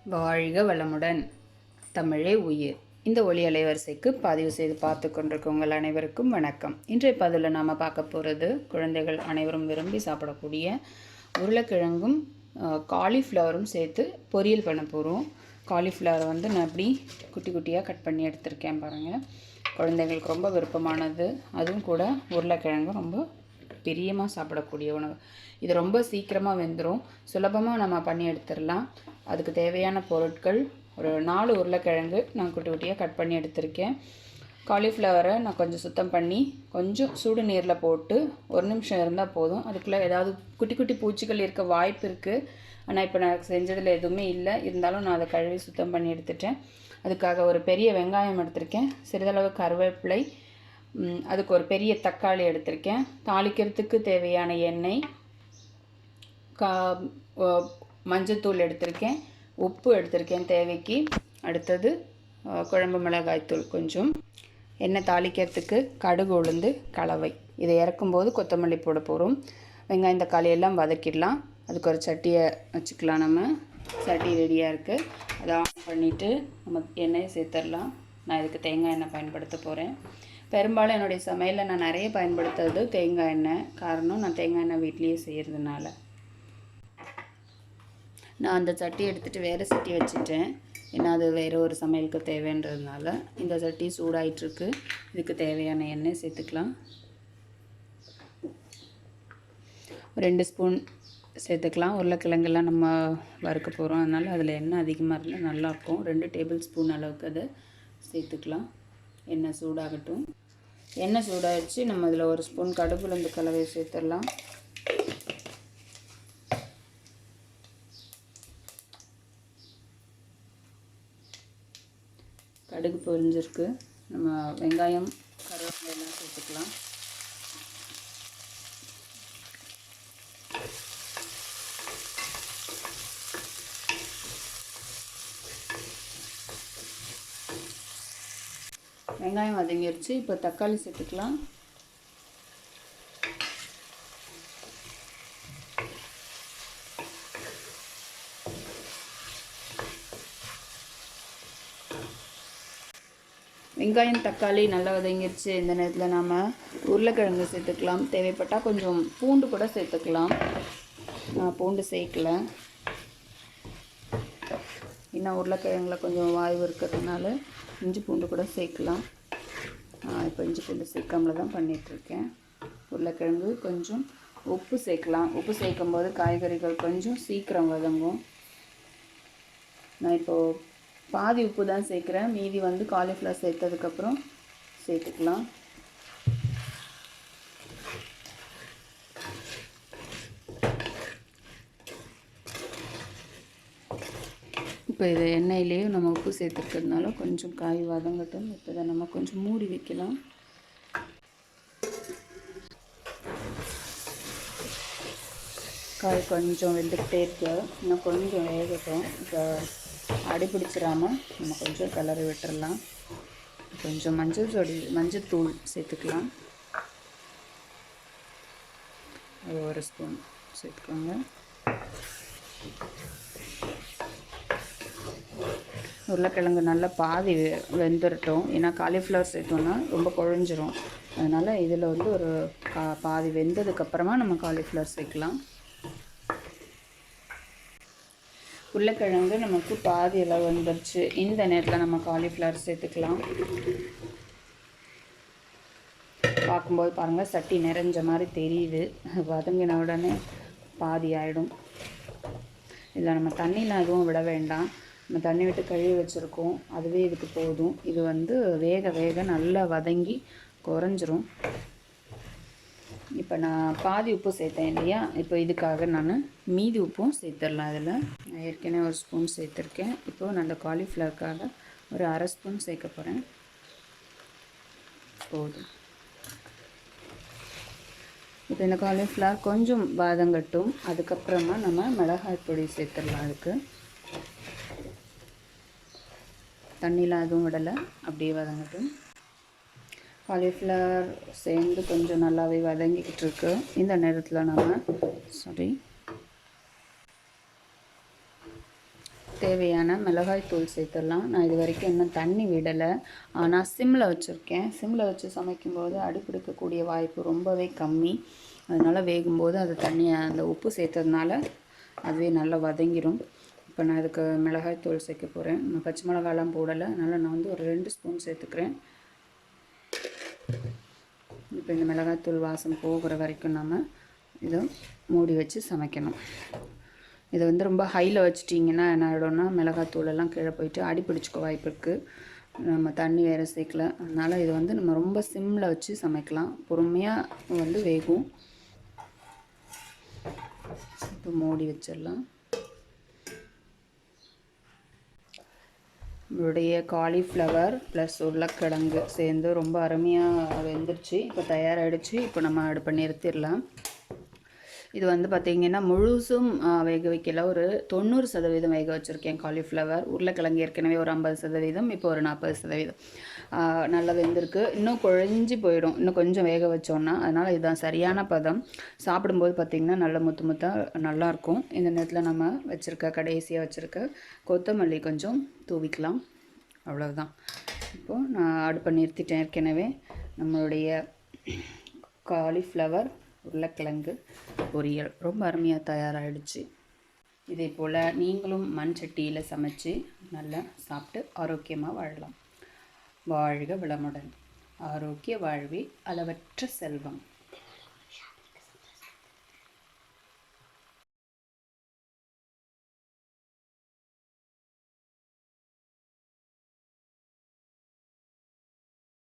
வாழ்க வளமுடன். தமிழே உயிர். இந்த ஒலி அலைவரிசைக்கு பதிவு செய்து பார்த்து கொண்டிருக்க உங்கள் அனைவருக்கும் வணக்கம். இன்றைய பதிவில் நாம் பார்க்க போகிறது குழந்தைகள் அனைவரும் விரும்பி சாப்பிடக்கூடிய உருளைக்கிழங்கும் காலிஃப்ளவரும் சேர்த்து பொரியல் பண்ண போகிறோம். காலிஃப்ளவர் நான் இப்படி குட்டி குட்டியாக கட் பண்ணி எடுத்திருக்கேன் பாருங்கள். குழந்தைகளுக்கு ரொம்ப விருப்பமானது, அதுவும் கூட உருளைக்கிழங்கும் ரொம்ப பிரியமாக சாப்பிடக்கூடிய உணவு. இது ரொம்ப சீக்கிரமாக வெந்துடும், சுலபமாக நம்ம பண்ணி எடுத்துடலாம். அதுக்கு தேவையான பொருட்கள், ஒரு 4 உருளைக்கிழங்கு நான் குட்டி குட்டியாக கட் பண்ணி எடுத்திருக்கேன். காலிஃப்ளவரை நான் கொஞ்சம் சுத்தம் பண்ணி கொஞ்சம் சுடு நீரில் போட்டு 1 நிமிஷம் இருந்தால் போதும். அதுக்குள்ளே ஏதாவது குட்டி குட்டி பூச்சிகள் இருக்க வாய்ப்பு இருக்குது. ஆனால் இப்போ நான் செஞ்சதில் எதுவுமே இல்லை, இருந்தாலும் நான் அதை கழுவி சுத்தம் பண்ணி எடுத்துட்டேன். அதுக்காக ஒரு பெரிய வெங்காயம் எடுத்திருக்கேன், சிறிதளவு கருவேப்பிலை, அதுக்கு ஒரு பெரிய தக்காளி எடுத்திருக்கேன். தாளிக்கிறதுக்கு தேவையான எண்ணெய், மஞ்சத்தூள் எடுத்திருக்கேன், உப்பு எடுத்திருக்கேன் தேவைக்கு. அடுத்தது குழம்பு மிளகாய்த்தூள் கொஞ்சம். எண்ணெய் தாளிக்கிறதுக்கு கடுகு, உளுந்து, கலவை. இதை இறக்கும்போது கொத்தமல்லி போட போகிறோம். வெங்காயம் தக்காளி எல்லாம் வதக்கிடலாம். அதுக்கு ஒரு சட்டியை வச்சுக்கலாம். நம்ம சட்டி ரெடியாக இருக்குது, அதை ஆன் பண்ணிவிட்டு நம்ம எண்ணெயை சேர்த்துடலாம். நான் இதுக்கு தேங்காய் எண்ணெய் பயன்படுத்த போகிறேன். பெரும்பாலும் என்னுடைய சமையலில் நான் நிறைய பயன்படுத்துறது தேங்காய் எண்ணெய். காரணம், நான் தேங்காய் எண்ணெய் வீட்லேயே செய்கிறதுனால. நான் அந்த சட்டி எடுத்துகிட்டு வேறு சட்டி வச்சுட்டேன், ஏன்னா அது வேறு ஒரு சமையலுக்கு தேவைன்றதுனால. இந்த சட்டி சூடாயிட்ருக்கு. இதுக்கு தேவையான எண்ணெய் சேர்த்துக்கலாம். 2 ஸ்பூன் சேர்த்துக்கலாம். உருளைக்கிழங்கெல்லாம் நம்ம வறுக்க போகிறோம், அதனால் அதில் எண்ணெய் அதிகமாக இருந்தால் நல்லாயிருக்கும். 2 டேபிள் ஸ்பூன் அளவுக்கு அதை சேர்த்துக்கலாம். எண்ணெய் சூடாகட்டும். எண்ணெய் சூடாகிடுச்சு. நம்ம அதில் 1 ஸ்பூன் கடுகு, உளுந்து, கலவையை சேர்த்துடலாம். கடுகு பொரிஞ்சிருக்கு. நம்ம வெங்காயம், கருவேப்பிலை எல்லாம் சேர்த்துக்கலாம். வெங்காயம் வதங்கிடுச்சு. இப்போ தக்காளி சேர்த்துக்கலாம். வெங்காயம் தக்காளி நல்லா வதங்கிடுச்சு. இந்த நேரத்தில் நாம் உருளைக்கிழங்கு சேர்த்துக்கலாம். தேவைப்பட்டால் கொஞ்சம் பூண்டு கூட சேர்த்துக்கலாம். நான் பூண்டு சேர்க்கலை, இன்னும் உருளைக்கிழங்குல கொஞ்சம் வாய்வு இருக்கிறதுனால இஞ்சி பூண்டு கூட சேர்க்கலாம். இப்போ இஞ்சி பூண்டு சேர்க்காமல தான் பண்ணிகிட்ருக்கேன். உருளைக்கிழங்கு கொஞ்சம் உப்பு சேர்க்கலாம். உப்பு சேர்க்கும்போது காய்கறிகள் கொஞ்சம் சீக்கிரம் வதங்கும். நான் இப்போது பாதி உப்பு தான் சேர்க்குறேன், மீதி காலிஃப்ளவர் சேர்த்ததுக்கப்புறம் சேர்த்துக்கலாம். இப்போ இதை எண்ணெயிலேயே நம்ம உப்பு சேர்த்துருக்கிறதுனால கொஞ்சம் காய் வதங்கட்டும். இப்போ இதை நம்ம கொஞ்சம் மூடி வைக்கலாம். காய் கொஞ்சம் வெந்துக்கிட்டே இருக்கு, இன்னும் கொஞ்சம் வேகட்டும். இப்போ அடிப்பிடிச்சிடாமல் நம்ம கொஞ்சம் கிளறி விட்டுடலாம். கொஞ்சம் மஞ்சத்தூள் சேர்த்துக்கலாம். அது 1 ஸ்பூன் சேர்த்துக்கோங்க. உருளைக்கிழங்கு நல்லா பாதி வெந்துடட்டும், ஏன்னா காலிஃப்ளவர் சேர்த்தோன்னா ரொம்ப குழஞ்சிரும். அதனால் இதில் ஒரு பாதி வெந்ததுக்கப்புறமா நம்ம காலிஃப்ளவர் சேர்க்கலாம். உருளைக்கிழங்கு நமக்கு பாதி அளவு வந்துடுச்சு. இந்த நேரத்தில் நம்ம காலிஃப்ளவர் சேர்த்துக்கலாம். பார்க்கும்போது பாருங்கள், சட்டி நிறைஞ்ச மாதிரி தெரியுது. வதங்கின உடனே பாதி ஆகிடும். இதில் நம்ம தண்ணிலாம் எதுவும் விட வேண்டாம். நம்ம தண்ணி விட்டு கழுவி வச்சுருக்கோம், அதுவே இதுக்கு போதும். இது வேக வேக நல்லா வதங்கி குறைஞ்சிரும். இப்போ நான் பாதி உப்பு சேர்த்தேன் இல்லையா, இப்போ இதுக்காக நான் மீதி உப்பும் சேர்த்துடலாம். அதில் நான் ஏற்கனவே 1 ஸ்பூன் சேர்த்துருக்கேன். இப்போது நான் அந்த காலிஃப்ளவருக்காக ஒரு 1/2 ஸ்பூன் சேர்க்க போகிறேன். போதும். இப்போ இந்த காலிஃப்ளவர் கொஞ்சம் வதங்கட்டும். அதுக்கப்புறமா நம்ம மிளகாய் பொடி சேர்த்துடலாம். அதுக்கு தண்ணிலாம் எதுவும் விடலை, அப்படியே வதங்கட்டும். காலிஃப்ளவர் சேர்ந்து கொஞ்சம் நல்லாவே வதங்கிக்கிட்டு இருக்கு. இந்த நேரத்தில் நம்ம தேவையான மிளகாய் தூள் சேர்த்துடலாம். நான் இது வரைக்கும் இன்னும் தண்ணி விடலை, ஆனால் சிம்மில் வச்சுருக்கேன். சிம்மில் வச்சு சமைக்கும்போது அடிப்பிடிக்கக்கூடிய வாய்ப்பு ரொம்பவே கம்மி. அதனால் வேகும்போது அது தண்ணியை அந்த உப்பு சேர்த்ததுனால அதுவே நல்லா வதங்கிடும். இப்போ நான் இதுக்கு மிளகாய் தூள் சேர்க்க போகிறேன். நான் பச்சை மிளகாலாம் போடலை, அதனால் நான் வந்து ஒரு 2 ஸ்பூன் சேர்த்துக்கிறேன். இப்போ இந்த மிளகாய்த்தூள் வாசம் போகிற வரைக்கும் நம்ம இதை மூடி வச்சு சமைக்கணும். இதை வந்து ரொம்ப ஹையில் வச்சிட்டிங்கன்னா என்ன ஆகிடும்னா மிளகாய்த்தூளெல்லாம் கீழே போயிட்டு அடி பிடிச்சிக்க வாய்ப்பு இருக்குது. நம்ம தண்ணி வேறு சேர்க்கல, அதனால் இது வந்து நம்ம ரொம்ப சிம்மில் வச்சு சமைக்கலாம். பொறுமையாக வந்து வேகும். இப்போ மூடி வச்சிடலாம். நம்மளுடைய காலிஃப்ளவர் ப்ளஸ் உருளைக்கிழங்கு சேர்ந்து ரொம்ப அருமையாக வெந்துருச்சு. இப்போ தயாராகிடுச்சு. இப்போ நம்ம அடுப்பை நிறுத்திடலாம். இது வந்து பார்த்திங்கன்னா முழுசும் வேக வைக்கல, ஒரு 90% வேக வச்சுருக்கேன் காலிஃப்ளவர். உருளைக்கிழங்கு ஏற்கனவே ஒரு 50%, இப்போ ஒரு 40% நல்லா வெந்திருக்கு. இன்னும் குழஞ்சி போயிடும் இன்னும் கொஞ்சம் வேக வச்சோன்னா. அதனால் இதுதான் சரியான பதம். சாப்பிடும்போது பார்த்திங்கன்னா நல்ல முத்து முத்தாக நல்லாயிருக்கும். இந்த நேரத்தில் நம்ம கடைசியாக வச்சுருக்க கொத்தமல்லி கொஞ்சம் தூவிக்கலாம். அவ்வளோதான். இப்போது நான் அடுப்பை நிறுத்திட்டேன். ஏற்கனவே நம்மளுடைய காலிஃப்ளவர் உருளைக்கிழங்கு பொரியல் ரொம்ப அருமையாக தயாராகிடுச்சு. இதே போல் நீங்களும் மண் சட்டியில் சமைச்சு நல்லா சாப்பிட்டு ஆரோக்கியமாக வாழலாம். வாழ்க வளமுடன். ஆரோக்கிய வாழ்வே அளவற்ற செல்வம்.